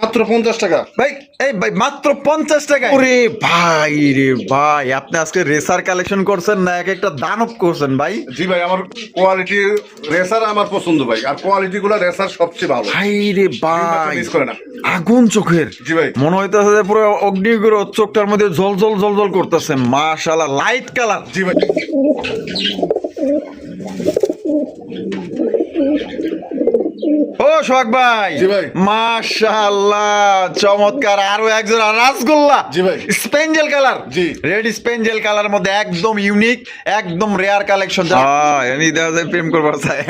মাত্র 50 টাকা ভাই। এই ভাই মাত্র 50 টাকা? ওরে ভাই রে ভাই, আপনি আজকে রেসার কালেকশন করছেন না এক একটা দানব করছেন ভাই। জি ভাই, আমার কোয়ালিটি রেসার আমার পছন্দ ভাই, আর কোয়ালিটি গুলো রেসার সবচেয়ে ভালো। ভাই রে ভাই, মিস করে না। আগুন চোখের। জি ভাই। মনে হইতেছে যে পুরো অগ্নিগুলো চোখটার মধ্যে জল জল জল জল করতেছে। মাশাআল্লাহ, লাইট কালার। জি ভাই। ও সোহাগ ভাই। জি ভাই। মাশাআল্লাহ, চমৎকার। আরো একজন রাসগোল্লা। জি ভাই। Spangle colour. জি। রেড স্পেঞ্জেল কালার মধ্যে একদম ইউনিক, একদম রেয়ার কালেকশন। এনি দেখা যায় প্রেম করবার চাই।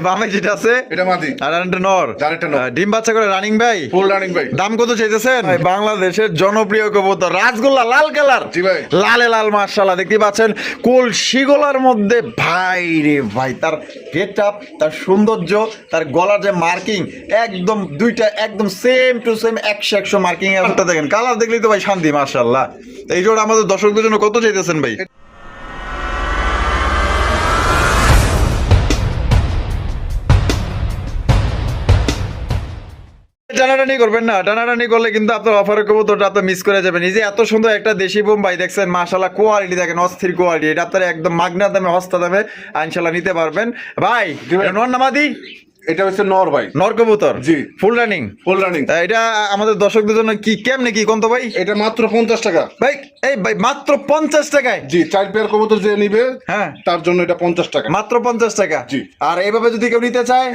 বামে যেটা আছে এটা মাদি, আর একটা নর। আরেকটা নর। ডিম বাচ্চা করে রানিং ভাই। ফুল রানিং ভাই। দাম কত চাইতেছেন? বাংলাদেশের জনপ্রিয় কবুতর রাসগোল্লা, লাল কালার। জি ভাই। লালে লাল, মাশাআল্লাহ দেখতে পাচ্ছেন কলসি গলার মধ্যে। ভাই রে ভাই, তার গেট আপ, তার সৌন্দর্য, তার গলার যে মার্কিং, একদম দুইটা একদম সেম টু সেম 100 মার্কিং এর। দেখেন কালার দেখলেই তো ভাই শান্তি। মাশাআল্লাহ, এই জোড়া আমাদের দর্শকদের জন্য কত চাইতেছেন ভাই? টানাটানি করবেন না, টানাটানি করলে কিন্তু আপনার অফারের কবুতরটা আপনি মিস করে যাবেন। এই যে এত সুন্দর একটা দেশি বোম্বাই দেখছেন, মাশাআল্লাহ কোয়ালিটি দেখেন, অস্থির কোয়ালিটি। এটা আপনারা একদম মাগনা দামে, হস্তা দামে ইনশাআল্লাহ নিতে পারবেন ভাই। নর নামাদি? এটা হচ্ছে নর ভাই। নর কবুতর। জি। Full running. Full running. এটা আমাদের দর্শকদের জন্য কি কেমনে কি কোন তো ভাই? এটা মাত্র 50 টাকা ভাই। এই ভাই মাত্র 50 টাকায়? জি, 4 পেয়ার কবুতর যে নিবে হ্যাঁ, তার জন্য এটা 50 টাকা মাত্র 50 টাকা। জি। আর এইভাবে যদি কেউ নিতে চায়,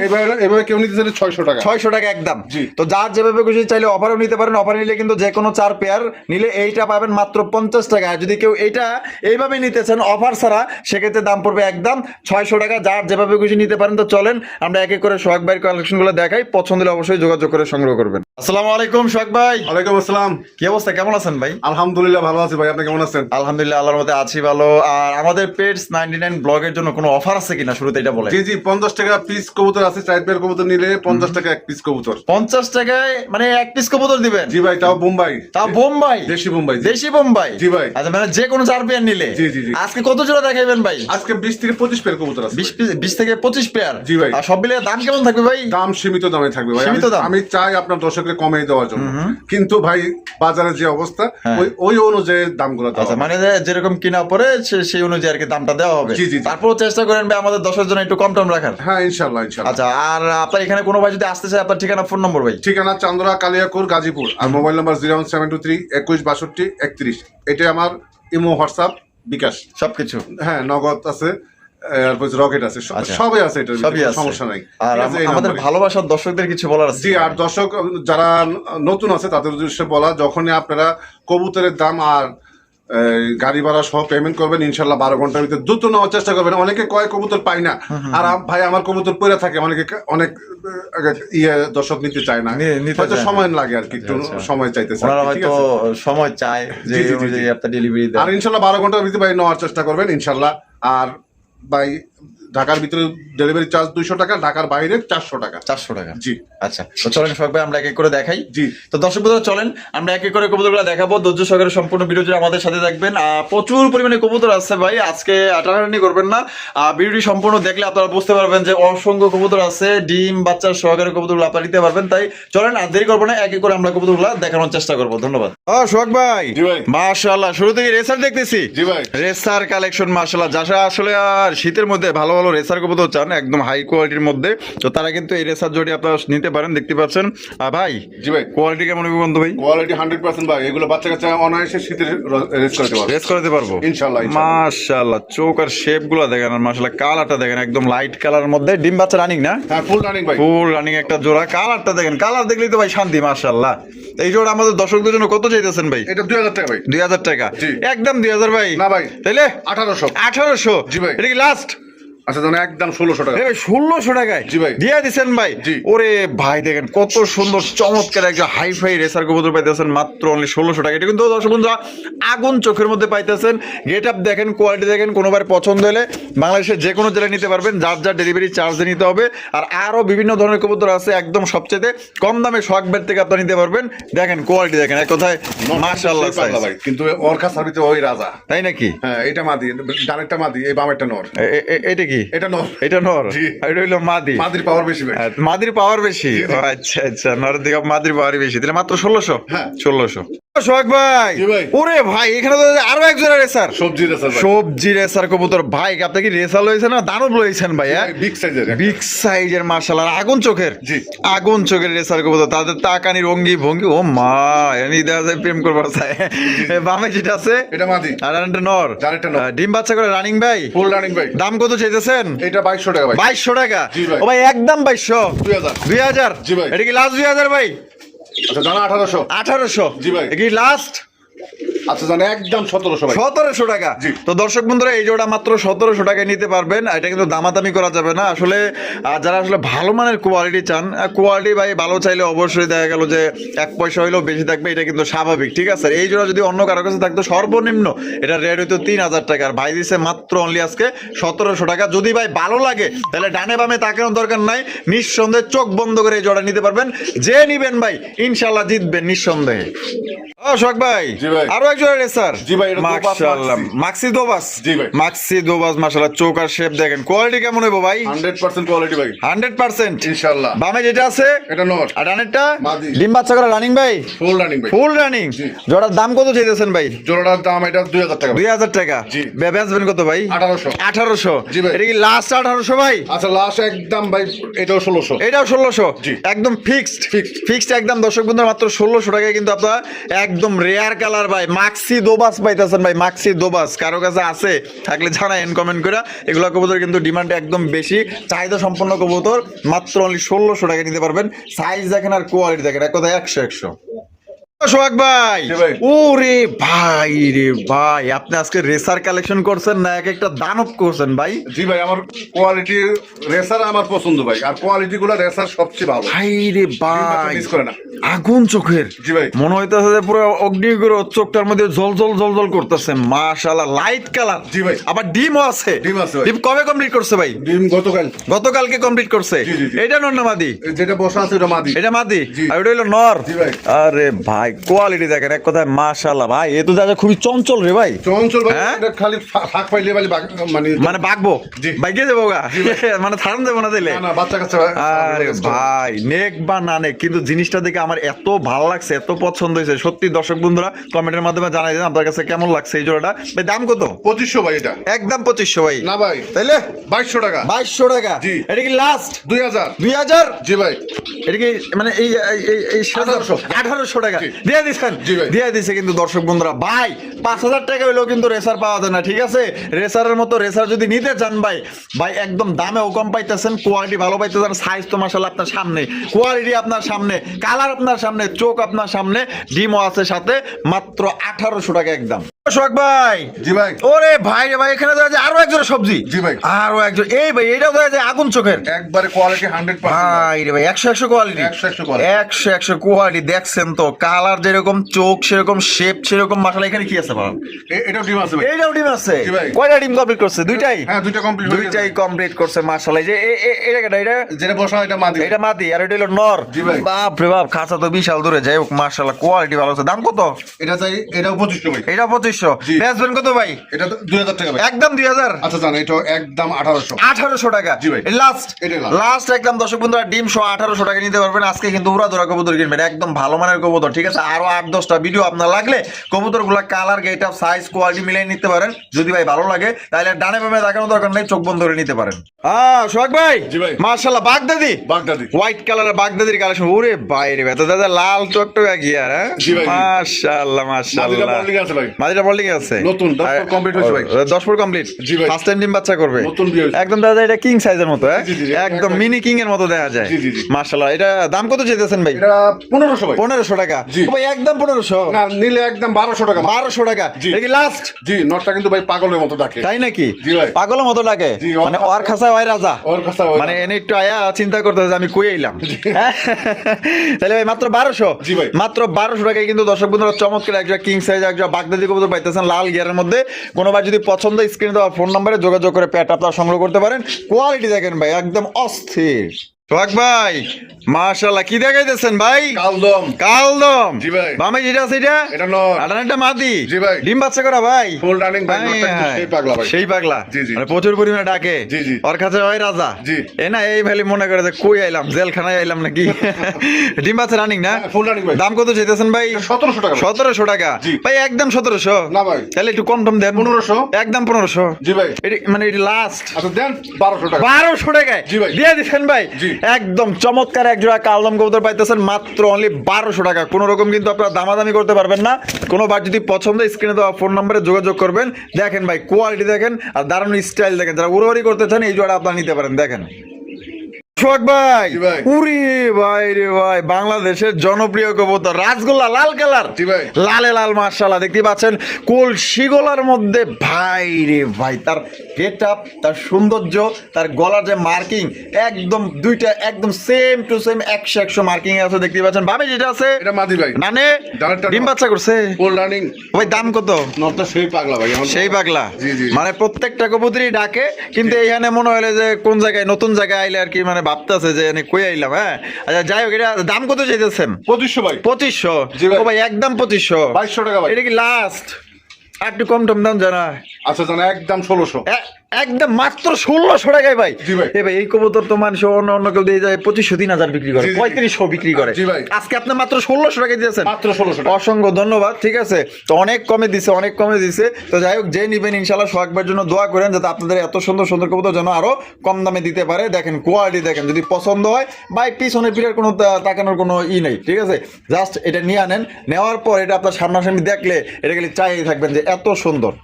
এভাবে কেউ নিতে চাইলে 600 টাকা। 600 টাকা একদম। জি। তো যার যেভাবে খুশি চাইলে অফারও নিতে পারেন। অফার নিলে কিন্তু যে কোনো 4 পেয়ার নিলে এইটা পাবেন মাত্র 50 টাকা। আর যদি কেউ এইটা এইভাবে নিতে চান অফার ছাড়া, সেক্ষেত্রে দাম পড়বে একদম 600 টাকা। যার যেভাবে খুশি নিতে পারেন। তো চলেন আমরা এক এক করে সোহাগ ভাইয়ের কালেকশনগুলো দেখাই। পছন্দ হলে অবশ্যই যোগাযোগ করে সংগ্রহ করবেন। আসসালামু আলাইকুম সোহাগ ভাই। ওয়ালাইকুম আসসালাম। কি অবস্থা, কেমন আছেন ভাই? আলহামদুলিল্লাহ ভালো আছি ভাই, আপনি কেমন আছেন? আলহামদুলিল্লাহ, আল্লাহর মতে আছি ভালো। আর আমাদের পেটস 99 ব্লগের জন্য কোনো অফার আছে কিনা শুরুতে এটা বলে? জি জি, 50 টাকা পিস কবুতর আছে। 4 পেয়ার কবুতর নিলে 50 টাকা এক পিস কবুতর। 50 টাকায় মানে এক পিস কবুতর দিবেন? জি ভাই, তাও বোম্বাই। তাও বোম্বাই? দেশি বোম্বাই। দেশি বোম্বাই। জি ভাই। আচ্ছা, মানে যে কোনো 4 পেয়ার নিলে? জি জি জি। আজকে কত জোড়া দেখাইবেন ভাই? আজকে 20 থেকে 25 পেয়ার কবুতর আছে। 20 থেকে 25 পেয়ার? জি ভাই। আর সব মিলিয়ে দাম কেমন থাকবে ভাই? দাম সীমিত দামে থাকবে ভাই। সীমিত দাম? আমি চাই আপনার দর্শকদের কমে দেওয়ার জন্য, কিন্তু ভাই বাজারের যে অবস্থা হ্যাঁ। ওই অনুযায়ী দামগুলো দেওয়া আচ্ছা, হবে। মানে যেরকম কিনা পরে সেই অনুযায়ী আর কি দামটা দেওয়া হবে। জি, জি, জি। তারপর চেষ্টা করেন ভাই আমাদের দর্শকের জন্য একটু কম টম রাখার। হ্যাঁ, ইনশাল্লাহ ইনশাল্লাহ। আচ্ছা, আর আপনার এখানে কোনো ভাই যদি আসতে চায়, আপনার ঠিকানা ফোন নম্বর ভাই? ঠিকানা চান্দরা, কালিয়াকুর, গাজীপুর। আর মোবাইল নাম্বার 01723 21 62 31। এটা আমার ইমো, হোয়াটসঅ্যাপ, বিকাশ সবকিছু? হ্যাঁ, নগদ আছে, এরপর রকেট আছে, আচ্ছা। সবই আছে, এটার সবই ভিতরে আছে। সমস্যা নাই। আর ঠিক আছে, এই আমাদের নম্বরে। ভালোবাসার দর্শকদের কিছু বলার আছে? জি, আর দর্শক যারা নতুন আছে তাদের উদ্দেশ্যে বলা, যখনই আপনারা কবুতরের দাম আর গাড়ি ভাড়া সহ পেমেন্ট করবেন, ইনশাল্লাহ 12 ঘন্টার ভিতরে দ্রুত নেওয়ার চেষ্টা করবেন। অনেকে কয় কবুতর পাই না, আর ভাই আমার কবুতর পড়ে থাকে, অনেক দর্শক নিতে চায় না, নিতে হয়তো চায় না। সময় লাগে আর কি, একটু আচ্ছা। সময় চাইতেছে। ওনারা ঠিক হয়তো আছে? সময় চায় যে জি, জি, জি, জি। অনুযায়ী আপনার ডেলিভারি দেয়। আর ইনশাল্লাহ 12 ঘন্টার ভিতরে ভাই নেওয়ার চেষ্টা করবেন ইনশাল্লাহ। আর ভাই ঢাকার ভিতরে ডেলিভারি চার্জ 200 টাকা, ঢাকার বাইরে 400 টাকা। 400 টাকা? জি। আচ্ছা, তো চলেন সোহাগ ভাই আমরা এক এক করে দেখাই। জি। তো দর্শক বন্ধুরা চলেন আমরা এক এক করে কবুতরগুলো দেখাবো। ধৈর্য সহকারে সম্পূর্ণ ভিডিওটি আমাদের সাথে দেখবেন। প্রচুর পরিমাণে কবুতর আছে ভাই, আজকে টানাটানি করবেন না। ভিডিওটি সম্পূর্ণ দেখলে আপনারা বুঝতে পারবেন যে অসংখ্য কবুতর আছে। ডিম বাচ্চার সহকারে কবুতরগুলো আপনারা নিতে পারবেন। তাই চলেন আর দেরি করবো না, এক এক করে আমরা কবুতরগুলো দেখানোর চেষ্টা করবো। ধন্যবাদ। সোহাগ ভাই। জি ভাই। মাশাআল্লাহ, শুরু থেকে রেসার দেখতেছি। জি ভাই। রেসার কালেকশন মাশাআল্লাহ। যারা আসলে আর শীতের মধ্যে ভালো ভালো রেসার কবুতর চান একদম হাই কোয়ালিটির মধ্যে, তো তারা কিন্তু এই রেসার জোড়ি আপনারা নিতে পারেন। দেখতে পাচ্ছেন ভাই। জি ভাই। কোয়ালিটি কেমন হবে বন্ধু ভাই? কোয়ালিটি 100% ভাই। এগুলো বাচ্চা কাচ্চা অনায়াসে শীতের রেস করতে পারবে। রেস করতে পারবো ইনশাআল্লাহ। মাশাআল্লাহ, চোখ আর শেপ গুলো দেখেন, আর মাশাআল্লাহ কালারটা দেখেন, একদম লাইট কালারের মধ্যে। ডিম বাচ্চা রানিং না? হ্যাঁ, ফুল রানিং ভাই। ফুল রানিং একটা জোড়া। কালারটা দেখেন, কালার দেখলেই তো ভাই শান্তি। মাশাআল্লাহ, এই জোড়া আমাদের দর্শকদের জন্য কত চাইতেছেন ভাই? এটা 2000 টাকা ভাই। 2000 টাকা? জি। একদম 2000 ভাই? না ভাই, তাইলে 1800। 1800? জি ভাই। এটা কি লাস্ট? আচ্ছা, তাহলে একদম 1600 টাকা। 1600 টাকায়? জি ভাই। দিয়ে দিচ্ছেন ভাই? জি। ওরে ভাই দেখেন কত সুন্দর চমৎকার একটা হাই ফাই রেসার কবুতর পাইতেছেন মাত্র অনলি 1600 টাকা। এটা কিন্তু দর্শক বন্ধুরা আগুন চোখের মধ্যে পাইতেছেন। গেট আপ দেখেন, কোয়ালিটি দেখেন। কোনোবার পছন্দ হলে বাংলাদেশের যে কোনো জেলায় নিতে পারবেন, যার যার ডেলিভারি চার্জ নিতে হবে। আর আরো বিভিন্ন ধরনের কবুতর আছে, একদম সবচেয়ে কম দামে সোহাগ ভাইয়ের থেকে আপনারা নিতে পারবেন। দেখেন কোয়ালিটি দেখেন, এক কথায় মাশাআল্লাহ ভাই। কিন্তু ওর কাছে ভিতরে ওই রাজা। তাই নাকি? হ্যাঁ, এটা মাদি, ডানেরটা মাদি, এই বামেরটা নর। এটা কি কি? এটা নর। এটা নর, জি। আর এটা হইলো মাদি। মাদির পাওয়ার বেশি ভাই। মাদির পাওয়ার বেশি। ও আচ্ছা আচ্ছা, নরের দিকে মাদির পাওয়ার বেশি। তাহলে মাত্র 1600। হ্যাঁ। 1600। সোহাগ ভাই, জি ভাই। ওরে ভাই এখানে তো আরো একজন রেসার, সবজি রেসার ভাই। সবজি রেসার কবুতর। ভাই আপনি কি রেসার লইছেন না দানব লইছেন ভাই? বিগ সাইজের। বিগ সাইজের মাশাআল্লাহ, আগুন চোখের। জি। আগুন চোখের রেসার কবুতর, তাদের তাকানির অঙ্গি ভঙ্গি, ও মা, এনি দেখা যায় প্রেম করবার চায়। বামে যেটা আছে এটা মাদি। আর একটা নর। আরেকটা নর। ডিম বাচ্চা করে রানিং ভাই। ফুল রানিং ভাই। দাম কত চাইতেছেন? এটা 2200 টাকা ভাই। 2200 টাকা। জি ভাই। ও ভাই একদম 2200। 2000। 2000। জি ভাই। এটা কি লাস্ট 2000 ভাই? আচ্ছা জানা 1800। 1800। জি ভাই। এটা কি লাস্ট? আচ্ছা জানা একদম 1700 ভাই। 1700 টাকা। জি। তো দর্শক বন্ধুরা, এই জোড়া মাত্র 1700 টাকায় নিতে পারবেন। এটা কিন্তু দামাদামি করা যাবে না আসলে। যারা আসলে ভালো মানের কোয়ালিটি চান, কোয়ালিটি ভাই ভালো চাইলে অবশ্যই দেখা গেল যে 1 পয়সা হইলেও বেশি থাকবে, এটা কিন্তু স্বাভাবিক, ঠিক আছে। এই জোড়া যদি অন্য কারো কাছে থাকতো সর্বনিম্ন এটা রেট হইতো 3000 টাকা, আর ভাই দিছে মাত্র অনলি আজকে 1700 টাকা। যদি ভাই ভালো লাগে তাহলে ডানে বামে তাকানোর দরকার নাই, নিঃসন্দেহে চোখ বন্ধ করে এই জোড়া নিতে পারবেন। যে নিবেন ভাই ইনশাআল্লাহ জিতবেন নিঃসন্দেহে। ও শোক ভাই, জি ভাই। আরো একজন রেসার। জি ভাই, এটা দোবাস মাশাআল্লাহ, মাক্সি। মাক্সি দোবাস। জি ভাই। মাক্সি দোবাস মাশাআল্লাহ, চোখ আর শেপ দেখেন। কোয়ালিটি কেমন হইবো ভাই? 100% কোয়ালিটি ভাই। 100%। ইনশাআল্লাহ। বামে যেটা আছে এটা নর। আর ডানেরটা মাদি। ডিম বাচ্চা করে রানিং ভাই। ফুল রানিং ভাই। Full running. জি। জোড়ার দাম কত চাইতেছেন ভাই? জোড়াটার দাম এটা 2000 টাকা ভাই। 2000 টাকা। জি। বেচবেন কত ভাই? 1800। 1800। জি ভাই। এটা কি লাস্ট 1800 ভাই? আচ্ছা লাস্ট একদম ভাই এটাও 1600। এটাও 1600। জি। একদম ফিক্সড। Fixed। ফিক্সড একদম। দর্শক বন্ধুরা মাত্র 1600 টাকায় কিন্তু আপনারা একদম রেয়ার কালার ভাই মাক্সি দোবাস পাইতেছেন ভাই। মাক্সি দোবাস কারো কাছে আছে থাকলে জানায়েন কমেন্ট করে। এগুলো কবুতর কিন্তু ডিমান্ড একদম বেশি, চাহিদা সম্পন্ন কবুতর। মাত্র অনলি 1600 টাকায় নিতে পারবেন। সাইজ দেখেন আর কোয়ালিটি দেখেন, এক কথায় 100। সোহাগ ভাই, জি ভাই। ওরে ভাই রে ভাই, আপনি আজকে রেসার কালেকশন করছেন না এক একটা দানব করছেন ভাই। জি ভাই, আমার কোয়ালিটি রেসার আমার পছন্দ ভাই, আর কোয়ালিটি গুলো রেসার সবচেয়ে ভালো। ভাই রে ভাই, মিস করে না। আগুন চোখের। জি ভাই। মনে হইতেছে যে পুরো অগ্নিগুলো চোখটার মধ্যে জল জল জল জল করতেছে। মাশাআল্লাহ, লাইট কালার। জি ভাই। আবার ডিমও আছে। ডিম আছে ভাই। ডিম কবে কমপ্লিট করছে ভাই? ডিম গতকাল। গতকালকে কমপ্লিট করছে। জি, জি, জি। এটা নর না মাদি? যেটা বসা আছে ওটা মাদি। এটা মাদি। জি। আর ওটা হলো নর। জি ভাই। আরে ভাই কোয়ালিটি দেখেন, এক কথায় মাশাআল্লাহ ভাই। এ তো দাদা খুবই চঞ্চল রে ভাই। চঞ্চল ভাই, হ্যাঁ? এটা খালি ফাঁক পাইলে মানে মানে বাগবো, জি। বাইকে যাবো গা, মানে ছাড়ন দেবো না দিলে। না না, বাচ্চা কাচ্চা আরে ভাই, নেক বা না নেক, কিন্তু জিনিসটা দেখে আমার এত ভালো লাগছে, এত পছন্দ হয়েছে। সত্যি দর্শক বন্ধুরা কমেন্টের মাধ্যমে জানাই দেন আপনার কাছে কেমন লাগছে এই জোড়াটা। ভাই দাম কত? 2500 ভাই এটা। একদম 2500 ভাই। না ভাই, তাইলে 2200 টাকা। 2200 টাকা। জি। এটা কি লাস্ট 2000। 2000? জি ভাই। এটা কি মানে এই 1800 1800 টাকা জি। দিয়ে দিচ্ছেন? জি ভাই। দিয়ে দিছে কিন্তু দর্শক বন্ধুরা। ভাই 5000 টাকা হইলেও কিন্তু রেসার পাওয়া যায় না, ঠিক আছে। রেসারের মতো রেসার যদি নিতে চান ভাই, ভাই একদম দামেও কম পাইতেছেন, কোয়ালিটি ভালো পাইতেছেন। সাইজ তো মাশাআল্লাহ আপনার সামনে, কোয়ালিটি আপনার সামনে, কালার আপনার সামনে, চোখ আপনার সামনে, ডিমও আছে সাথে। মাত্র 1800 টাকা একদম। সোহাগ ভাই, জি ভাই। ওরে ভাই রে ভাই, এখানে দেখা যায় আরো একজন সবজি। জি ভাই। আরো একজন, এই ভাই এটাও দেখা যায় আগুন চোখের। একবারে কোয়ালিটি 100%। ভাই রে ভাই, 100 কোয়ালিটি। 100 কোয়ালিটি। 100 কোয়ালিটি। দেখছেন তো, কালার যেরকম, চোখ সেরকম, শেপ সেরকম। মাশাআল্লাহ, এখানে কি আছে বলেন? এটাও ডিম আছে ভাই। এইটাও ডিম আছে। জি ভাই। কয়টা ডিম কমপ্লিট করছে? দুইটাই? হ্যাঁ, দুইটা কমপ্লিট হয়ে গেছে। দুইটাই কমপ্লিট করছে মাশাআল্লাহ। এই যে এটা কেটা? এটা যেটা বসা এটা মাদি। এটা মাদি, আর এটা হলো নর। জি ভাই। বাপ রে বাপ, খাঁচা তো বিশাল দূরে। যাই হোক মাশাআল্লাহ, কোয়ালিটি ভালো আছে। দাম কত? এটা চাই, এটাও 2500 ভাই। এটা 2500। জি। বেচবেন কত ভাই? এটা তো 2000 টাকা ভাই। একদম 2000। আচ্ছা জান, এটা একদম 1800। 1800 টাকা। জি ভাই। লাস্ট, এটাই last। লাস্ট একদম। দর্শক বন্ধুরা, ডিম সহ 1800 টাকা নিতে পারবেন। আজকে কিন্তু উড়া ধরা কবুতর কিনবেন, একদম ভালো মানের কবুতর, ঠিক আছে। আরো 8-10টা ভিডিও আপনার লাগলে কবুতরগুলো colour, get up, size, quality মিলিয়ে নিতে পারেন। যদি ভাই ভালো লাগে তাহলে ডানে বামে দেখানোর দরকার নেই, চোখ বন্ধ করে নিতে পারেন। সোহাগ ভাই, জি ভাই। মাশাআল্লাহ, বাগদাদি। বাগদাদি। হোয়াইট কালারের বাগদাদির কালেকশন। ওরে বাইরে ভাই, তো দাদা লাল টকটকা গিয়ার। হ্যাঁ জি ভাই। মাশাআল্লাহ মাদিটা মাশাআল্লাহ। বলডিং আছে ভাই। মাদিটা বলডিং আছে নতুন 10 ফুট কমপ্লিট হয়েছে ভাই। 10 ফুট কমপ্লিট। জি ভাই। ফার্স্ট টাইম ডিম বাচ্চা করবে। নতুন বিয়ে হয়েছে। একদম দাদা এটা কিং সাইজের মতো। হ্যাঁ জি, জি, জি। একদম মিনি কিং এর মতো দেখা যায়। জি, জি, জি। মাশাআল্লাহ। এটা দাম কত চাইতেছেন ভাই? এটা 1500 ভাই। 1500 টাকা। জি। ও ভাই একদম 1500। না, নিলে একদম 1200 টাকা। 1200 টাকা। জি। এটা কি লাস্ট? জি, নটটা কিন্তু ভাই পাগলের মতো ডাকে। তাই নাকি? জি ভাই। পাগলের মতো লাগে। জি, মানে ওর খাসা ওই রাজা। ওর কাছে ওই মানে এনে একটু আয়া চিন্তা করতে যে আমি কই আইলাম। হ্যাঁ? তাহলে ভাই মাত্র 1200। জি ভাই। মাত্র 1200 টাকায় কিন্তু দর্শক বন্ধুরা চমৎকার একটা কিং সাইজ একটা বাগদাদি কবুতর পাইতেছেন লাল গিয়ারের মধ্যে। কোনো ভাই যদি পছন্দ, স্ক্রিনে দেওয়া ফোন নম্বরে যোগাযোগ করে পেট আপনারা সংগ্রহ করতে পারেন। কোয়ালিটি দেখেন ভাই, একদম অস্থির। সোহাগ ভাই মাশাআল্লাহ কি দেখাইতেছেন ভাই? কালদম। কালদম। জি ভাই। বামে যেটা আছে এটা? এটা নর। আটানাটা মাদি। জি ভাই। ডিম বাচ্চা করা ভাই? ফুল রানিং ভাই, নরটা কিন্তু সেই পাগলা ভাই। সেই পাগলা। জি, জি। মানে প্রচুর পরিমাণে ডাকে। জি, জি। ওর কাছে হয় রাজা। জি। এ না এই ভাই মনে করে যে কই আইলাম, জেলখানায় আইলাম নাকি? ডিম বাচ্চা রানিং না? হ্যাঁ, full running ভাই। দাম কত চাইতেছেন ভাই? 1700 টাকা ভাই। 1700 টাকা। জি। ভাই একদম 1700? না ভাই। তাহলে একটু কম টম দেন। 1500। একদম 1500। জি ভাই। এটি মানে এটি লাস্ট। আচ্ছা দেন 1200 টাকা। 1200 টাকায় জি ভাই। দিয়ে দিচ্ছেন ভাই। জি। একদম চমৎকার এক জোড়া কালদম কবুতর পাইতেছেন মাত্র অনলি 1200 টাকা। কোনো রকম কিন্তু আপনারা দামাদামি করতে পারবেন না। কোনো বার যদি পছন্দ স্ক্রিনে দেওয়া ফোন নম্বরে যোগাযোগ করবেন। দেখেন ভাই কোয়ালিটি দেখেন আর দারুণ স্টাইল দেখেন। যারা উড়াউড়ি করতে চান এই জোড়া আপনারা নিতে পারেন। দেখেন সোহাগ ভাই, জি ভাই। উরি ভাই রে ভাই, বাংলাদেশের জনপ্রিয় কবুতর রাসগোল্লা লাল কালার। জি ভাই। লালে লাল মাশাআল্লাহ দেখতে পাচ্ছেন কলসি গলার মধ্যে ভাই রে ভাই, তার গেট আপ, তার সৌন্দর্য, তার গলার যে মার্কিং একদম দুইটা একদম সেম টু সেম 100 মার্কিং আছে দেখতে পাচ্ছেন। ভাবে যেটা আছে এটা মাদি ভাই। মানে ডানেরটা ডিম নর। বাচ্চা করছে ফুল রানিং। ভাই। দাম কত? নরটা সেই পাগলা ভাই। এখন সেই পাগলা। জি, জি। মানে প্রত্যেকটা কবুতরই ডাকে, কিন্তু এইখানে মনে হলে যে কোন জায়গায় নতুন জায়গায় আইলে আর কি মানে ভাবতেছে যে এনে কই আইলাম। হ্যাঁ আচ্ছা যাই হোক, এটা দাম কত চাইতেছেন? 2500 ভাই। 2500? জি ভাই। ও ভাই একদম 2500। 2200 টাকা ভাই। এটা কি লাস্ট? আর একটু কম টম দাম জানা? আচ্ছা জানা একদম 1600। একদম মাত্র 1600 টাকায় ভাই। জি ভাই। এ ভাই এই কবুতর তো মানুষ অন্য অন্য কেউ দিয়ে যায় 2500 3000 বিক্রি করে, জি, জি। 3500 বিক্রি করে। জি ভাই। আজকে আপনি মাত্র 1600 টাকায় দিয়েছেন। মাত্র 1600 টাকা। অসংখ্য ধন্যবাদ। ঠিক আছে, তো অনেক কমে দিছে, অনেক কমে দিছে। তো যাই হোক, যে নিবেন ইনশাআল্লাহ সোহাগবার জন্য দোয়া করেন যাতে আপনাদের এত সুন্দর সুন্দর কবুতর যেন আরো কম দামে দিতে পারে। দেখেন কোয়ালিটি দেখেন, যদি পছন্দ হয় ভাই পিছনে পিঠের কোনো তাকানোর কোনো নেই। ঠিক আছে, জাস্ট এটা নিয়ে আনেন, নেওয়ার পর এটা আপনার সামনাসামনি দেখলে এটা খালি চাইই থাকবেন যে এত সুন্দর।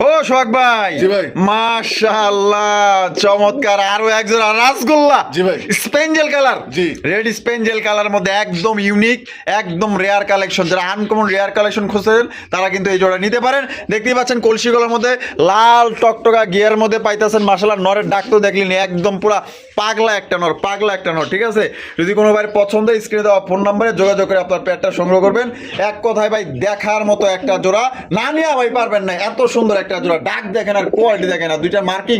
ও সোহাগ ভাই, জি ভাই। মাশাআল্লাহ চমৎকার আরো এক জোড়া রাসগোল্লা। জি ভাই। Spangle colour. জি। রেড স্পেঞ্জেল কালার মধ্যে একদম ইউনিক, একদম রেয়ার কালেকশন। যারা আনকমন রেয়ার কালেকশন খুঁজছেন তারা কিন্তু এই জোড়া নিতে পারেন। দেখতেই পাচ্ছেন কলসি গলার মধ্যে লাল টকটকা গিয়ার মধ্যে পাইতেছেন। মাশাআল্লাহ নরের ডাক তো দেখলেন, একদম পুরা পাগলা একটা নর, পাগলা একটা নর। ঠিক আছে, যদি কোনো ভাই পছন্দ স্ক্রিনে দেওয়া ফোন নম্বরে যোগাযোগ করে আপনার পেটটা সংগ্রহ করবেন। এক কথায় ভাই দেখার মতো একটা জোড়া, না নিয়ে ভাই পারবেন না। এত সুন্দর একটা জোড়া, ডাক দেখেন আর কোয়ালিটি দেখেন আর দুইটা মার্কিং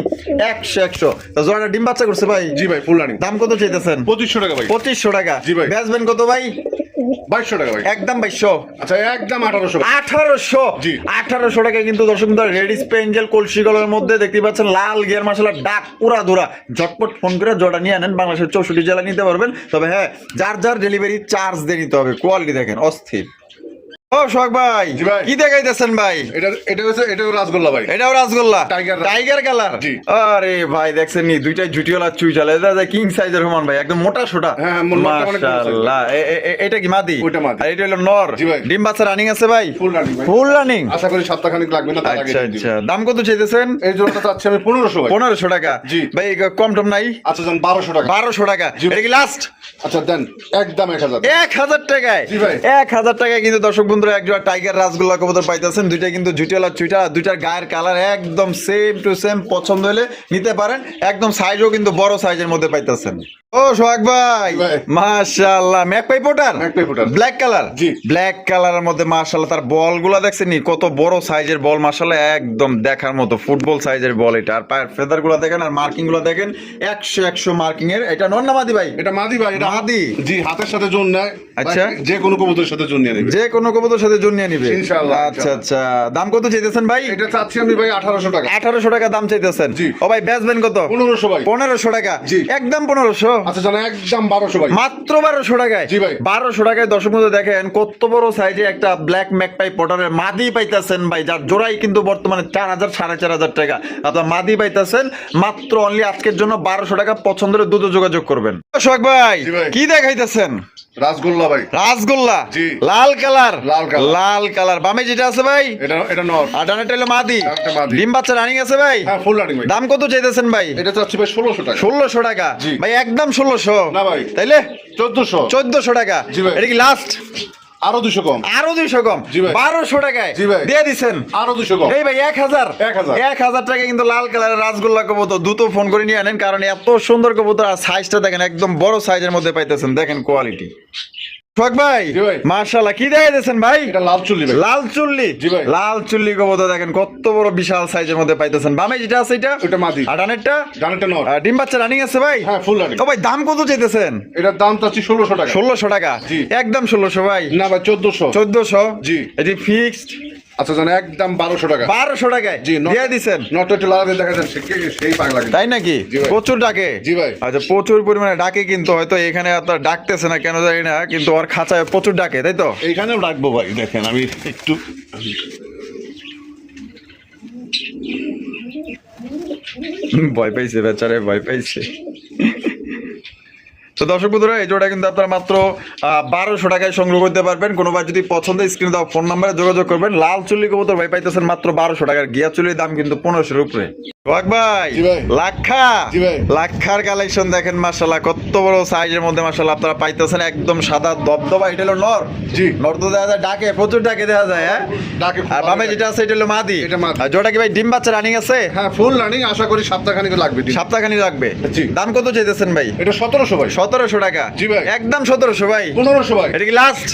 100 তো জোড়াটা ডিম বাচ্চা করছে ভাই। জি ভাই ফুল রানিং। দাম কত চাইতেছেন? 2500 টাকা ভাই। 2500 টাকা। জি ভাই। বেচবেন কত ভাই? 2200 টাকা ভাই। একদম 2200। আচ্ছা একদম 1800 টাকা। 1800। জি। 1800 টাকায় কিন্তু দর্শক রেড স্পেঞ্জেল কলসি গলার মধ্যে দেখতে পাচ্ছেন লাল গিয়ার মাশাআল্লাহ ডাক পুরা ধুরা। ঝটপট ফোন করে জোড়া নিয়ে আনেন, বাংলাদেশের 64 জেলা নিতে পারবেন। তবে হ্যাঁ, যার যার ডেলিভারি চার্জ দিয়ে নিতে হবে। কোয়ালিটি দেখেন অস্থির। ও সোহাগ ভাই, জি ভাই। কি দেখাইতেছেন ভাই? এটাও রাসগোল্লা ভাই। এটাও রাসগোল্লা, টাইগার। Tiger colour. জি। আরে ভাই দেখছেন নি দুইটাই জুটিওয়ালা চুই চালে, এটা কিং সাইজের সমান ভাই, একদম মোটা সোটা। হ্যাঁ, মোটা অনেক বড় size। মাশাআল্লাহ। এটা কি মাদি? ওইটা মাদি। আর এটা হলো নর। জি ভাই। ডিম বাচ্চা রানিং আছে ভাই? ফুল রানিং ভাই। Full running. আশা করি সপ্তাহ খানিক লাগবে না, তার আগে আচ্ছা দিয়ে দিব। আচ্ছা, দাম কত চাইতেছেন? এই জোড়াটা চাচ্ছি আমি 1500 ভাই। 1500 টাকা। জি। ভাই কম টম নাই? আচ্ছা যান 1200 টাকা। 1200 টাকা। জি। এটা কি লাস্ট? আচ্ছা দেন একদম 1000। 1000 টাকায়। জি ভাই। 1000 টাকায় কিন্তু দর্শক বন্ধুরা এক জোড়া টাইগার রাসগোল্লা কবুতর পাইতেছেন। দুইটা কিন্তু জুটিওয়ালা চুইটা, দুইটার গায়ের কালার একদম সেম টু সেম। পছন্দ হলে নিতে পারেন। একদম সাইজও কিন্তু বড় সাইজের মধ্যে পাইতেছেন। ও সোহাগ ভাই, জি ভাই। মাশাআল্লাহ magpie pouter, magpie pouter. Black colour. জি। ব্ল্যাক কালারের মধ্যে মাশাআল্লাহ তার বলগুলো দেখছেন নি কত বড় সাইজের বল। মাশাআল্লাহ একদম দেখার মতো ফুটবল সাইজের বল এটা। আর পায়ের ফেদার গুলো দেখেন আর মার্কিং গুলো দেখেন 100 মার্কিং এর। এটা নর না মাদি ভাই? এটা মাদি ভাই। এটা মাদি। জি, হাতের সাথে জোন নেয়। আচ্ছা। ভাই, যে কোনো কবুতরের সাথে জোন নিয়ে নেবে। যে কোনো কবুতর সাথে জন্য নিবে ইনশাআল্লাহ, আচ্ছা আচ্ছা, দাম কত চাইতেছেন ভাই? এটা চাচ্ছি আমি ভাই 1800 টাকা। 1800 টাকা দাম চাইতেছেন। জি। ও ভাই বেচবেন কত? 1500 ভাই। 1500 টাকা। জি। একদম 1500। আচ্ছা জানা একদম 1200 ভাই। মাত্র 1200 টাকায়। জি ভাই। 1200 টাকায় দর্শক বন্ধু দেখেন কত বড় সাইজে একটা ব্ল্যাক ম্যাকপাই পটারের মাদি পাইতাছেন ভাই, যার জোড়াই কিন্তু বর্তমানে 4000 4500 টাকা। আপনার মাদি পাইতাছেন মাত্র অনলি আজকের জন্য 1200 টাকা। পছন্দের দ্রুত যোগাযোগ করবেন। সোহাগ ভাই, জি ভাই। কি দেখাইতেছেন? রাসগোল্লা ভাই। রাসগোল্লা। জি। লাল কালার। লাল কালার। লাল কালার। বামে যেটা আছে ভাই? এটা নর। আর ডানেরটা হলো মাদি। একটা মাদি। ডিম বাচ্চা রানিং আছে ভাই? হ্যাঁ ফুল রানিং ভাই। দাম কত চাইতেছেন ভাই? এটা চাচ্ছি ভাই 1600 টাকা। 1600 টাকা। জি। ভাই একদম 1600 না ভাই। তাইলে 1400। 1400 টাকা। জি ভাই। এটা কি লাস্ট? আরো 200 কম। আরো 200 কম। জি ভাই। 1200 টাকায় জি ভাই। দিয়ে দিছেন। আরো 200 কম। এই ভাই 1000 1000 1000 টাকা কিন্তু লাল কালারের রাসগোল্লা কবুতর দ্রুত ফোন করে নিয়ে আনেন, কারণ এত সুন্দর কবুতর আর সাইজটা দেখেন একদম বড় সাইজের মধ্যে পাইতেছেন। দেখেন কোয়ালিটি। সোহাগ ভাই জি ভাই। মাশাআল্লাহ কি দেখাই দিয়েছেন ভাই? এটা লাল চুল্লি ভাই। লাল চুল্লি। জি ভাই। লাল চুল্লি কবুতর দেখেন কত বড় বিশাল সাইজের মধ্যে পাইতেছেন। বামে যেটা আছে এটা ওটা মাদি। আর ডানেরটা ডানেরটা নর। ডিম বাচ্চা রানিং আছে ভাই? হ্যাঁ, full running। তো ভাই দাম কত চাইতেছেন? এটার দাম চাচ্ছি 1600 টাকা। 1600 টাকা। জি। একদম 1600 ভাই। না ভাই 1400। 1400। জি। এটি ফিক্সড আচ্ছা জান একদম 1200 টাকা। 1200 টাকায় জি, দিয়ে দিছেন। নট একটু লাগাতে দেখা যাচ্ছে সেই পাগলা কিন্তু। তাই নাকি? জি ভাই। প্রচুর ডাকে? জি ভাই। আচ্ছা প্রচুর পরিমাণে ডাকে, কিন্তু হয়তো এখানে আপনার ডাকতেছে না কেন জানি না, কিন্তু ওর খাঁচায় প্রচুর ডাকে, তাই তো? এইখানেও রাখবো ভাই, দেখেন আমি একটু ভয় পাইছে বেচারে, ভয় পাইছে। তো দর্শক বন্ধুরা এই জোড়া কিন্তু আপনারা মাত্র 1200 টাকায় সংগ্রহ করতে পারবেন। কোনো ভাই যদি পছন্দ স্ক্রিনে দেওয়া ফোন নাম্বারে যোগাযোগ করবেন। লাল চুল্লি কবুতর ভাই পাইতেছেন মাত্র 1200 টাকার। গিয়া চুল্লির দাম কিন্তু 1500-এর উপরে। সোহাগ ভাই জি ভাই। লাক্ষা। জি ভাই। লাক্ষার কালেকশন দেখেন মাশাআল্লাহ, কত বড় সাইজের মধ্যে মাশাআল্লাহ আপনারা পাইতেছেন। একদম সাদা দবদবা। এটা হলো নর। জি। নর তো দেখা যায় ডাকে, প্রচুর ডাকে দেখা যায়। হ্যাঁ ডাকে। আর বামে যেটা আছে এটা হলো মাদি। এটা মাদি। আর জোড়া কি ভাই ডিম বাচ্চা রানিং আছে? হ্যাঁ ফুল রানিং, আশা করি সপ্তাহখানিক লাগবে। সপ্তাহখানি লাগবে। জি। দাম কত চাইতেছেন ভাই? এটা 1700 ভাই। 1700 টাকা। জি ভাই। একদম 1700 ভাই। 1500 ভাই। এটা কি লাস্ট?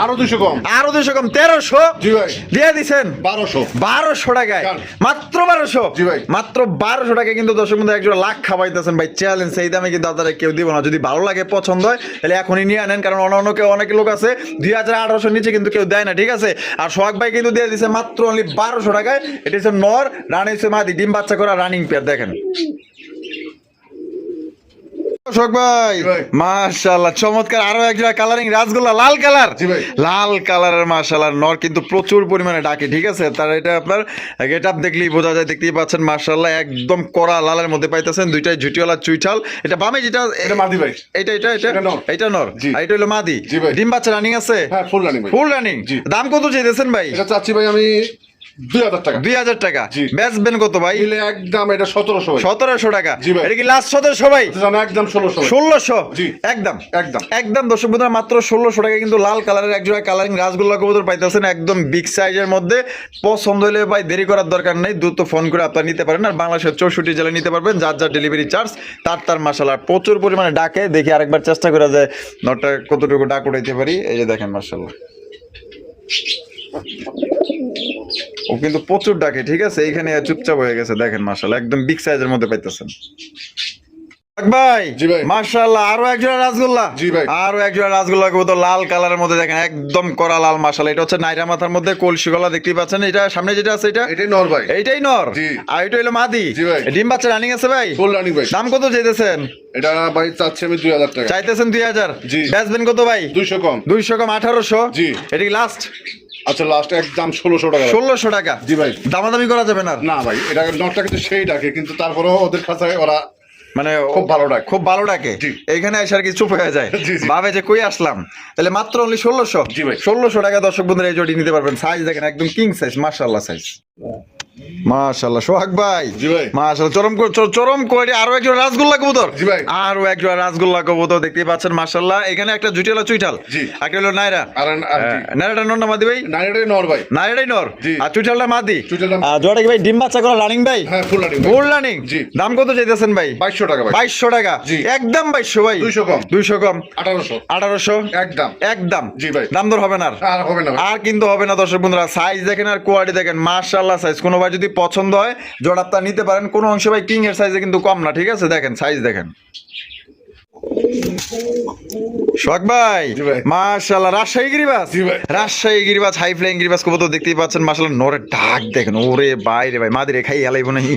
আরো 200 কম। আরো 200 কম 1300। জি ভাই। দিয়ে দিছেন 1200। 1200 টাকায়। কার? মাত্র 1200। জি ভাই। মাত্র 1200 টাকায় কিন্তু দর্শক বন্ধু একজোড়া লাখ খাওয়াইতেছেন ভাই। চ্যালেঞ্জ, সেই দামে কিন্তু আপনারা কেউ দিব না। যদি ভালো লাগে পছন্দ হয় তাহলে এখনই নিয়ে আনেন, কারণ অনেক লোক আছে 2800 নিচে কিন্তু কেউ দেয় না, ঠিক আছে? আর সোহাগ ভাই কিন্তু দিয়ে দিছে মাত্র অনলি 1200 টাকায়। এটা হচ্ছে নর, রানী হচ্ছে মাদি, ডিম বাচ্চা করা রানিং পেয়ার দেখেন। সোহাগ ভাই জি ভাই। মাশাআল্লাহ চমৎকার আরো একজোড়া কালারিং রাসগোল্লা লাল কালার। জি ভাই। লাল কালারের মাশাআল্লাহ নর কিন্তু প্রচুর পরিমাণে ডাকে, ঠিক আছে? তার এটা আপনার গেটআপ দেখলেই বোঝা যায়, দেখতেই পাচ্ছেন মাশাআল্লাহ একদম কড়া লালের মধ্যে পাইতেছেন। দুইটাই ঝুটিওয়ালা চুইঠাল। এটা বামে যেটা এটা মাদি ভাই। এটা এটা নর। এটা নর। জি। আর এটা হলো মাদি। জি ভাই। ডিম বাচ্চা রানিং আছে? হ্যাঁ ফুল রানিং ভাই। Full running. জি। দাম কত চাইতেছেন ভাই? এটা চাচ্ছি ভাই আমি 2000 টাকা। 2000 টাকা। জি। বেচবেন কত ভাই? দিলে একদম এটা 1700 ভাই। 1700 টাকা। জি ভাই। এটা কি লাস্ট 1700 ভাই? জান একদম 1600 ভাই। 1600। জি। একদম একদম। একদম দর্শক বন্ধুরা মাত্র 1600 টাকা কিন্তু লাল কালারের একজোড়া কালারিং রাসগোল্লা কবুতর পাইতেছেন একদম বিগ সাইজের মধ্যে। পছন্দ হলে ভাই দেরি করার দরকার নেই, দ্রুত ফোন করে আপনারা নিতে পারেন। আর বাংলাদেশের 64 জেলায় নিতে পারবেন, যার যার ডেলিভারি চার্জ তার মাশাআল্লাহ প্রচুর পরিমাণে ডাকে। দেখি আরেকবার চেষ্টা করা যায় নটটা কতটুকু ডাক উঠাইতে পারি। এই যে দেখেন মাশাআল্লাহ ও কিন্তু প্রচুর ডাকে, ঠিক আছে? এইখানে চুপচাপ হয়ে গেছে দেখেন মাশাআল্লাহ একদম বিগ সাইজের মধ্যে পাইতেছেন। ভাই জি ভাই। মাশাআল্লাহ আরো একজোড়া রাসগোল্লা। জি ভাই। আরো একজোড়া রাসগোল্লা কবুতর লাল কালারের মধ্যে দেখেন একদম কড়া লাল মাশাআল্লাহ। এটা হচ্ছে নাইরা মাথার মধ্যে কলসি গলা, দেখতেই পাচ্ছেন। এটা সামনে যেটা আছে এটা এটাই নর ভাই। এইটাই নর। জি। আর এটা হলো মাদি। জি ভাই। ডিম বাচ্চা রানিং আছে ভাই? ফুল রানিং ভাই। দাম কত চাইতেছেন? এটা ভাই চাচ্ছি আমি 2000 টাকা। চাইতেছেন 2000। জি। বেচবেন কত ভাই? 200 কম। 200 কম 1800। জি। এটা কি লাস্ট? আচ্ছা লাস্ট একদম 1600 টাকা। 1600 টাকা। জি ভাই। দামাদামি করা যাবে না? না ভাই, এটা নটটা কিন্তু সেই ডাকে, কিন্তু তারপরেও ওদের কাছে ওরা মানে খুব ভালো ডাকে। খুব ভালো ডাকে। জি। এইখানে এসে আর কি চুপ হয়ে যায়, জি, জি। ভাবে যে কই আসলাম। তাহলে মাত্র অনলি 1600। জি ভাই। 1600 টাকা দর্শক বন্ধুরা এই জোড়ি নিতে পারবেন। সাইজ দেখেন একদম কিং সাইজ মাশাআল্লাহ সাইজ। মাশাআল্লাহ সোহাগ ভাই। জি ভাই। মাশাআল্লাহ চরম কোয়ালিটি আরো একজন রাসগোল্লা কবুতর। জি ভাই। আরো একজন রাসগোল্লা কবুতর দেখতেই পাচ্ছেন মাশাআল্লাহ। এখানে একটা জুটিওয়ালা চুইঠাল। জি। একটা হলো নাইরা। আর জি। নাইরাটা নর না মাদি ভাই? নাইরাটাই নর ভাই। নাইরাটাই নর। জি। আর চুইঠালটা মাদি। চুইঠালটা আর জোড়া কি ভাই ডিম বাচ্চা করা রানিং ভাই? হ্যাঁ ফুল রানিং ভাই। Full running. জি। দাম কত চাইতেছেন ভাই? 2200 টাকা ভাই। 2200 টাকা। জি। একদম 2200 ভাই। 200 কম। 200 কম 1800 1800। একদম। একদম। জি ভাই। দাম দর হবে না আর? আর হবে না ভাই। আর কিন্তু হবে না দর্শক বন্ধুরা। সাইজ দেখেন আর কোয়ালিটি দেখেন মাশাআল্লাহ সাইজ। কোনো ভাই যদি পছন্দ হয় জোড়া আপনারা নিতে পারেন। কোনো অংশে ভাই কিং এর সাইজে কিন্তু কম না, ঠিক আছে? দেখেন সাইজ দেখেন। সোহাগ ভাই জি ভাই। মাশাআল্লাহ রাজশাহী গিরিবাস। জি ভাই। রাজশাহী গিরিবাস হাই ফ্লাইং গিরিবাস কবুতর দেখতেই পাচ্ছেন মাশাআল্লাহ নরের ডাক দেখেন। ওরে বাইরে ভাই মাদিরে খাই হেলাইব নাহি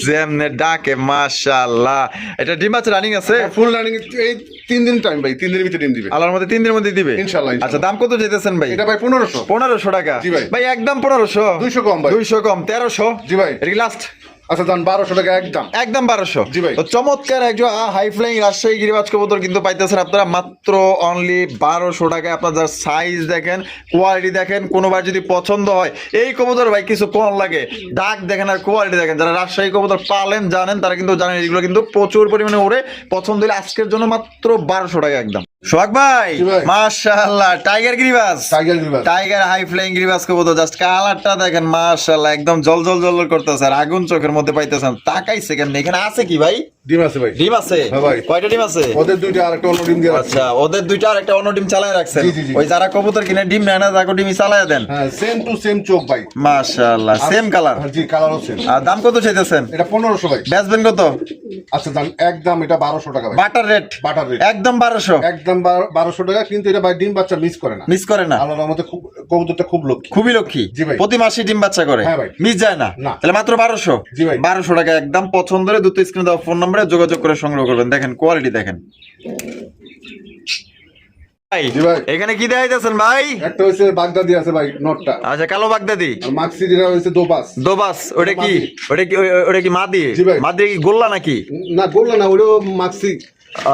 যেমনে ডাকে মাশাআল্লাহ। এটা ডিম বাচ্চা রানিং আছে? ফুল রানিং এই 3 দিন টাইম ভাই, 3 দিনের ভিতরে ডিম দিবে আল্লাহর মধ্যে 3 দিনের মধ্যে দিবে ইনশাআল্লাহ। আচ্ছা দাম কত চাইতেছেন ভাই? এটা ভাই 1500। 1500 টাকা। জি ভাই। ভাই একদম 1500। 200 কম ভাই। 200 কম 1300। জি ভাই। এটা কি লাস্ট? আচ্ছা দাম 1200 টাকা একদম। একদম 1200। জি ভাই। তো চমৎকার একজন হাই ফ্লাইং রাজশাহী গিরিবাজ কবুতর কিন্তু পাইতেছেন আপনারা মাত্র অনলি 1200 টাকায়। আপনার যার সাইজ দেখেন, কোয়ালিটি দেখেন, কোনোবার যদি পছন্দ হয় এই কবুতর ভাই কিছু কম লাগে। ডাক দেখেন আর কোয়ালিটি দেখেন। যারা রাজশাহী কবুতর পালেন জানেন, তারা কিন্তু জানেন এগুলো কিন্তু প্রচুর পরিমাণে ওরে। পছন্দ হলে আজকের জন্য মাত্র 1200 টাকা একদম। সোহাগ ভাই জি ভাই। মাশাআল্লাহ টাইগার গিরিবাজ। টাইগার গিরিবাস। টাইগার হাই ফ্লাইং গিরিবাজ কবুতর জাস্ট কালারটা দেখেন মাশাআল্লাহ একদম জল জল জল করতেছে আর আগুন চোখের মধ্যে পাইতেছেন। তাকাইছে কেমনে? এখানে আছে কি ভাই? ডিম আছে ভাই। ডিম আছে? হ্যাঁ ভাই। কয়টা ডিম আছে? ওদের দুইটা আর একটা অন্য ডিম দিয়ে রাখছি। আচ্ছা, ওদের দুইটা আর একটা অন্য ডিম চালায় রাখছেন। জি, জি, জি। ওই যারা কবুতর কিনে ডিম নেয় না তাকে ডিমই চালায় দেন। হ্যাঁ, সেম টু সেম চোখ ভাই। মাশাআল্লাহ, সেম কালার। জি, কালারও সেম। আর দাম কত চাইতেছেন? এটা 1500 ভাই। বেচবেন কত? আচ্ছা জান, একদম এটা 1200 টাকা ভাই। Butter rate? বাটার রেট একদম 1200? একদম 1200 টাকা, কিন্তু এটা ভাই ডিম বাচ্চা মিস করে না। মিস করে না? আল্লাহর রহমতে খুব কবুতরটা খুব লক্ষ্মী। খুবই লক্ষ্মী। জি ভাই। প্রতি মাসে ডিম বাচ্চা করে? হ্যাঁ ভাই। মিস যায় না? না। তাহলে মাত্র 1200? জি ভাই। 1200 টাকা একদম পছন্দ হলে দুটো স্ক্রিনে দেওয়া ফোন নম্বরে যোগাযোগ করে সংগ্রহ করবেন। দেখেন কোয়ালিটি দেখেন ভাই। জি ভাই। এখানে কি দেখাইতেছেন ভাই? একটা হইছে বাগদাদি আছে ভাই, নটটা। আচ্ছা, কালো বাগদাদি। আর মাক্সিডিরা হইছে দোপাস। দোবাস? ওটা কি? ওটা কি মাদি? জি ভাই। মাদি কি গোল্লা নাকি? না, বললা না, ওটাও মাক্সি।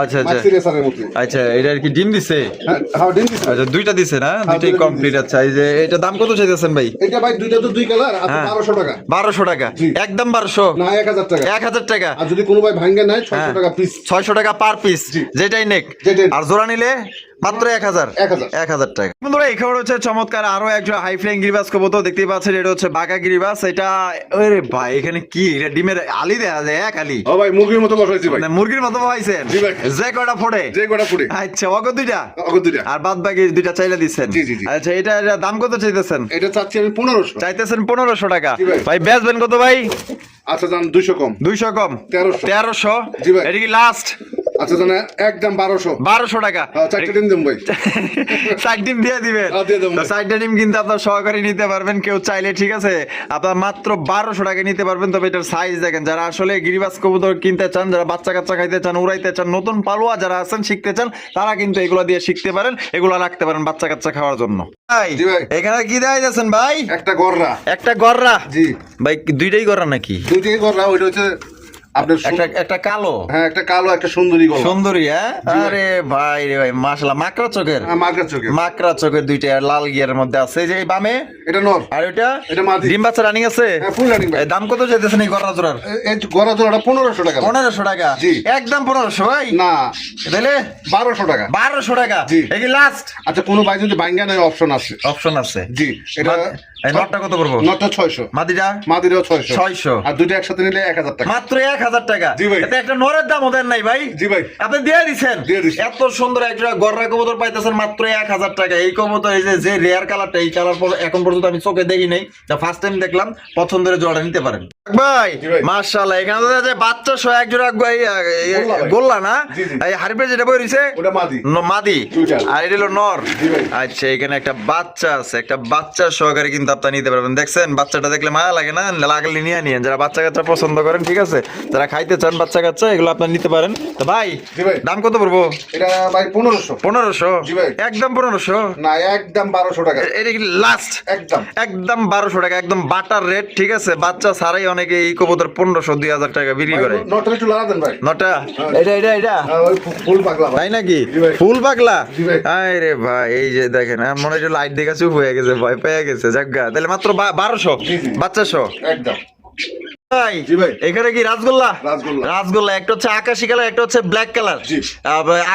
আচ্ছা আচ্ছা মাক্সি রেসারের মতো। আচ্ছা, এটা কি ডিম দিছে? হ্যাঁ, হ্যাঁ, ডিম দিছে। আচ্ছা, দুইটা দিছে না? দুইটাই দুইটা ডিম কমপ্লিট। আচ্ছা, এই যে এটা দাম কত চাইতেছেন ভাই? এটা ভাই দুইটা তো দুই কালার, আর হ্যাঁ। 1200 টাকা। 1200 টাকা? জি। একদম 1200? না, 1000 টাকা। 1000 টাকা? আর যদি কোনো ভাই ভাঙ্গে নেয় 600 হ্যাঁ। টাকা পিস। 600 টাকা পার পিস? জি। যেটাই নেক। যেটাই। আর জোড়া নিলে মাত্র 1000? 1000 1000 টাকা। বন্ধুরা, এই খবর হচ্ছে চমৎকার আরো একজন হাই ফ্লাইং গিরিবাস কবুতর দেখতেই পাচ্ছেন। এটা হচ্ছে বাঘা গিরিবাস। এটা ওরে ভাই, এখানে কি এটা ডিমের আলি দেয়া যায়? এক আলি? ও ভাই, মুরগির মতো বসাইছি ভাই। মানে মুরগির মতো পাইছেন? জি ভাই। যে কয়টা ফোড়ে? যে কটা ফুটে। আচ্ছা, অগর দুইটা? অগর দুইটা। আর বাদ বাকি দুইটা চাইলে দিচ্ছেন? জি, জি, জি। আচ্ছা, এটা দাম কত চাইতেছেন? এটা চাচ্ছি আমি 1500। চাইতেছেন 1500 টাকা? জি ভাই। ভাই বেচবেন কত ভাই? আচ্ছা জান, 200 কম। 200 কম? 1300। 1300? জি ভাই। এটা কি লাস্ট? আচ্ছা জান, একদম 1200। 1200 টাকা? হ্যাঁ, 4টা ডিম দেব ভাই। 60 ডিম দিয়ে দিবেন? হ্যাঁ, দিয়ে দেবো ভাই। 60টা ডিম কিন্তু আপনার সহকারী নিতে পারবেন কেউ চাইলে, ঠিক আছে? আপনার মাত্র 1200 টাকা নিতে পারবেন। তবে এটার সাইজ দেখেন, যারা আসলে গিরিবাস কবুতর কিনতে চান, যারা বাচ্চা কাচ্চা খাইতে চান, উড়াইতে চান, নতুন পালুয়া যারা আছেন শিখতে চান, তারা কিন্তু এগুলো দিয়ে শিখতে পারেন, এগুলো রাখতে পারেন বাচ্চা কাচ্চা খাওয়ার জন্য। ভাই, জি ভাই। এখানে কি দেখাইতেছেন ভাই? একটা গররা। একটা গররা? জি। ভাই, দুইটাই গররা নাকি? দুইটাই গররা। ওইটা হচ্ছে আপনার একটা কালো? হ্যাঁ, একটা কালো, একটা সুন্দরী গররা। সুন্দরী? হ্যাঁ। জি ভাই। আরে ভাই রে ভাই, মাশাআল্লাহ। মাকড়া চোখের? হ্যাঁ, মার্কেট চোখে। মাকড়া চোখের দুইটা, আর লাল গিয়ারের মধ্যে আছে। এই যে এই বামে? এটা নর। আর ওইটা? এটা মাদি। ডিম বাচ্চা রানিং আছে? হ্যাঁ, ফুল রানিং ভাই। এই দাম কত চাইতেছেন এই গররা জোড়ার? এই গররা জোড়াটা 1500 টাকা। 1500 টাকা? জি। একদম 1500 ভাই? না, তাহলে 1200 টাকা। 1200 টাকা? জি। এই কি লাস্ট? আচ্ছা, কোনো ভাই যদি ভাঙ্গা নেয় অপশন আছে। অপশন আছে? জি। এটা এই নটটা কত পড়বো? নটটা 600। মাদিটা? মাদিরাও 600। 600? আর দুইটা একসাথে নিলে 1000 টাকা। মাত্র 1000 টাকা? জি ভাই। এতে একটা নরের দামও দেন নাই ভাই? জি ভাই। আপনি দিয়ে দিচ্ছেন? দিয়ে দিছি। এত সুন্দর একটা গররা কবুতর পাইতেছেন মাত্র 1000 টাকা। এই কবুতর, এই যে রেয়ার কালারটা, এই কালার এখন পর্যন্ত আমি চোখে দেখি নাই, ফার্স্ট টাইম দেখলাম। পছন্দের জোড়া নিতে পারেন ভাই। জি ভাই। মাশাআল্লাহ, এখানে তো যে বাচ্চা সহ এক জোড়া গোল্লা ভাই। গোল্লা না? জি, জি। এই হারিপে যেটা বই রইছে ওটা মাদি। মাদি? দুইটা। আর এটা হলো নর? জি ভাই। আচ্ছা, এখানে একটা বাচ্চা আছে, একটা বাচ্চা সহকারে কিন্তু আপনারা নিতে পারবেন। দেখছেন বাচ্চাটা দেখলে মায়া লাগে না? লাগলে নিয়ে নিয়েন, যারা বাচ্চা কাচ্চা পছন্দ করেন, ঠিক আছে? যারা খাইতে চান বাচ্চা কাচ্চা, এগুলো আপনারা নিতে পারেন। তো ভাই, জি ভাই। দাম কত পড়বো? এটা ভাই 1500। 1500? জি ভাই। একদম 1500? না, একদম 1200 টাকা। এটা কি লাস্ট? একদম। একদম 1200 টাকা, একদম বাটার রেট, ঠিক আছে? বাচ্চা ছাড়াই অনেকে এই কবুতর 1500 2000 টাকা বিক্রি করে। নটটা একটু লাগা দেন ভাই। নটা? হ্যাঁ। এটা হ্যাঁ, ওই ফুল পাগলা ভাই। তাই নাকি? জি ভাই। ফুল পাগলা? জি ভাই। আরে ভাই, এই যে দেখেন, মনে হয় লাইট দেখা চুপ হয়ে গেছে, ভয় পেয়ে গেছে। জাগা, তাহলে মাত্র 1200? জি, জি। বাচ্চা সহ? একদম। ভাই, জি ভাই। এখানে কি রাসগোল্লা? রাসগোল্লা। রাসগোল্লা, একটা হচ্ছে আকাশি কালার, একটা হচ্ছে ব্ল্যাক কালার। জি।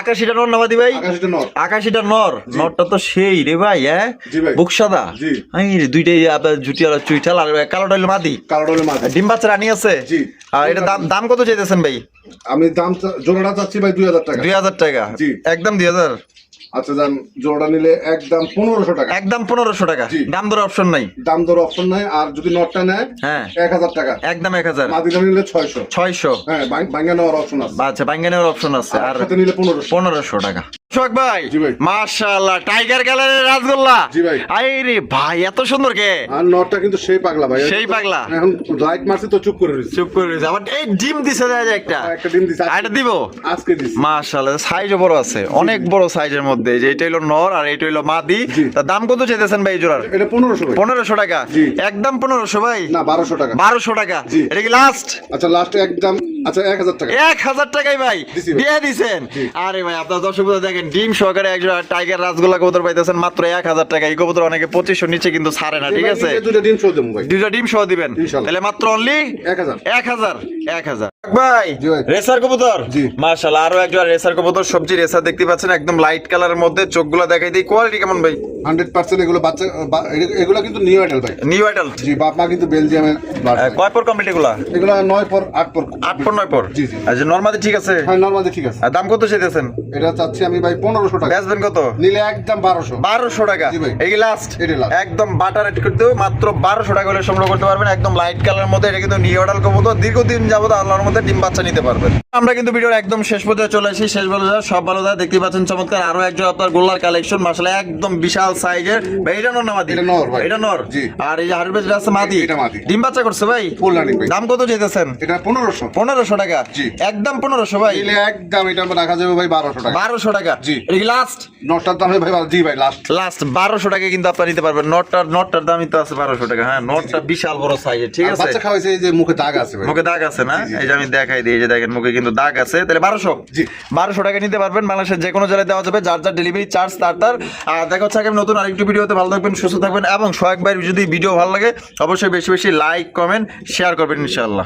আকাশিটা নর না মাদি ভাই? আকাশটা নর। আকাশিটা নর? নরটা তো সেই রে ভাই, হ্যাঁ? জি ভাই। বুক সাদা? জি। এই রে, দুইটাই আপনার জুটিয়ালা চুইঠাল, আর কালোটা হলো মাদি। কালোটা হলো মাদি। ডিম বাচ্চা রানি আছে? জি। আর এটা দাম কত চাইতেছেন ভাই? আমি দাম জোড়াটা চাচ্ছি ভাই 2000 টাকা। 2000 টাকা? জি। একদম 2000? আচ্ছা জান, জোড়াটা নিলে একদম 1500 টাকা। একদম 1500 টাকা? জি। দাম দর অপশন নাই? দাম দর অপশন নাই। আর যদি নটটা নেয় হ্যাঁ। 1000 টাকা। একদম 1000? মাদিটা নিলে 600। 600? হ্যাঁ, ভাঙ্গা নেওয়ার অপশন আছে। আচ্ছা, বাঙ্গানের অপশন আছে। আর সাথে নিলে 1500। 1500 টাকা। শোক ভাই? জি ভাই। মাশাআল্লাহ, টাইগার কালারের রাসগোল্লা? জি ভাই। আরে ভাই, এত সুন্দর কে? আর নটটা কিন্তু সেই পাগলা ভাই। সেই পাগলা? এখন লাইট মারছি তো চুপ করে রয়েছে। চুপ করে রয়েছে। আবার এই ডিম দিছে দেখা যায় একটা? একটা ডিম দিছে। আর এটা দিব? আজকে দিছি। মাশাআল্লাহ, সাইজও বড় আছে, অনেক বড় সাইজের মধ্যে। যে এটা হলো নর আর এটা হলো মাদি। জি। তার দাম কত চাইতেছেন ভাই জোড়ার? এটা 1500 ভাই। 1500 টাকা? জি। একদম 1500 ভাই? না, 1200 টাকা। 1200 টাকা? জি। এটা কি লাস্ট? আচ্ছা, লাস্টে একদম, আচ্ছা 1000 টাকা। 1000 টাকাই ভাই দিছি ভাই। দিয়ে দিছেন? জি। আরে ভাই, আপনার দর্শক বন্ধুরা দেখেন, ডিম সহকারে একজন টাইগার রাসগোল্লা কবুতর পাইতেছেন মাত্র 1000 টাকা। এই কবুতর অনেকে 2500 নিচে কিন্তু ছাড়ে না, ঠিক আছে? দুটো ডিম শো দেবো ভাই। দুইটা ডিম সহ দিবেন? ইনশাল্লাহ। তাহলে মাত্র অনলি 1000। 1000? ভাই জি ভাই। রেসার কবুতর জি। মাশাআল্লাহ, আরো একটা রেসার কবুতর, সবজি রেসার দেখতে পাচ্ছেন, একদম লাইট কালারের মধ্যে, চোখগুলো দেখাই দিই, কোয়ালিটি কেমন ভাই? 100% এগুলো বাচ্চা এগুলো কিন্তু নিউ অ্যাডাল্ট ভাই। New adult. জি, বাপ মা কিন্তু বেলজিয়ামের blood ভাই। কয় পর কমপ্লিট এগুলা? এগুলো 9 পর 8 পর 8 পর 9 পর। জি, জি। আচ্ছা নরমালি ঠিক আছে। হ্যাঁ নরমালি ঠিক আছে। আর দাম কত চাইতেছেন? এটা চাচ্ছি আমি ভাই 1500 টাকা। বেচবেন কত? নিলে একদম 1200। 1200 টাকা। জি ভাই। এই লাস্ট। এটাই last। একদম বাটার রেট করতে মাত্র 1200 টাকা হলে সংগ্রহ করতে পারবেন, একদম লাইট কালারের মধ্যে। এটা কিন্তু নিউ অ্যাডাল্ট কবুতর, দীর্ঘদিন যাবত আল্লাহর মধ্যে ডিম বাচ্চা নিতে পারবেন। আমরা কিন্তু ভিডিওর একদম শেষ পর্যায়ে চলে আসি, শেষ ভালো যায় সব ভালো যায়। দেখতে পাচ্ছেন চমৎকার আরো একজন আপনার গোল্লার কালেকশন, মাশাআল্লাহ একদম বিশাল সাইজের। ভাই এটা নর না মাদি? এটা নর ভাই। এটা নর। জি। আর এই যে হারভেজ আছে মাদি। এটা মাদি। ডিম বাচ্চা করছে ভাই? ফুল রানিং ভাই। দাম কত চাইতেছেন? এটা 1500। 1500 টাকা। জি। একদম 1500 ভাই। নিলে একদম এটা রাখা যাবে ভাই 1200 টাকা। 1200 টাকা। জি। এটা কি লাস্ট? নটার দাম ভাই জি ভাই লাস্ট। লাস্ট 1200 টাকা কিন্তু আপনারা নিতে পারবেন। নটটার দামই তো আছে 1200 টাকা। হ্যাঁ নটটা বিশাল বড় সাইজের, ঠিক আছে। বাচ্চা খাওয়াইছে এই যে মুখে দাগ আছে ভাই। মুখে দাগ আছে না? জি, জি। এই যে আমি দেখাই দিই, এই যে দেখেন মুখে কিন্তু দাগ আছে। তাহলে 1200। জি। 1200 টাকা নিতে পারবেন, বাংলাদেশের যে কোনো জেলায় দেওয়া যাবে, যার যার ডেলিভারি চার্জ তার। আর দেখা হচ্ছে আগামী নতুন আরেকটি ভিডিওতে। ভালো থাকবেন, সুস্থ থাকবেন, এবং সোহাগ ভাইয়ের যদি ভিডিও ভালো লাগে অবশ্যই বেশি বেশি লাইক, কমেন্ট, শেয়ার করবেন ইনশাআল্লাহ।